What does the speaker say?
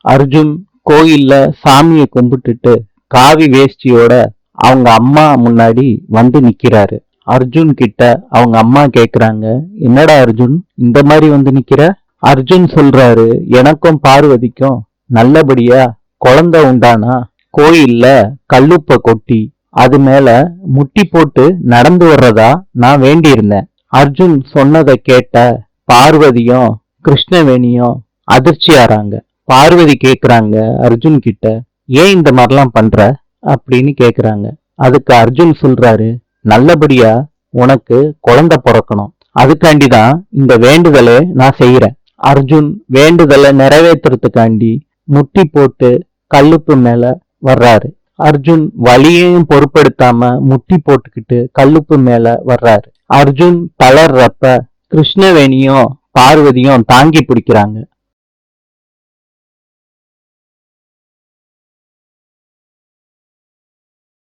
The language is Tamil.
அர்ஜுன் கோயில்ல சாமியை கும்பிட்டுட்டு காவி வேஷ்டியோட அவங்க அம்மா முன்னாடி வந்து நிக்கிறாரு. அர்ஜுன் கிட்ட அவங்க அம்மா கேக்குறாங்க, என்னடா அர்ஜுன் இந்த மாதிரி வந்து நிக்கிற? அர்ஜுன் சொல்றாரு, எனக்கும் பார்வதிக்கும் நல்லபடியா குழந்தை உண்டானா கோயில்ல கல்லுப்ப கொட்டி அது மேல முட்டி போட்டு நடந்து வர்றதா நான் வேண்டியிருந்தேன். அர்ஜுன் சொன்னதை கேட்ட பார்வதியும் கிருஷ்ணவேணியும் அதிர்ச்சி ஆறாங்க. பார்வதி கேக்குறாங்க அர்ஜுன் கிட்ட, ஏன் இந்த மாதிரிலாம் பண்ற அப்படின்னு கேக்குறாங்க. அதுக்கு அர்ஜுன் சொல்றாரு, நல்லபடியா உனக்கு குழந்தை பிறக்கணும், அதுக்காண்டிதான் இந்த வேண்டுதலை நான் செய்யறேன். அர்ஜுன் வேண்டுதலை நிறைவேற்றுறதுக்காண்டி முட்டி போட்டு கல்லுப்பு மேல வர்றாரு. அர்ஜுன் வலியையும் பொருட்படுத்தாம முட்டி போட்டுக்கிட்டு கல்லுப்பு மேல வர்றாரு. அர்ஜுன் தளர்றப்ப கிருஷ்ணவேணியும் பார்வதியும் தாங்கி பிடிக்கிறாங்க.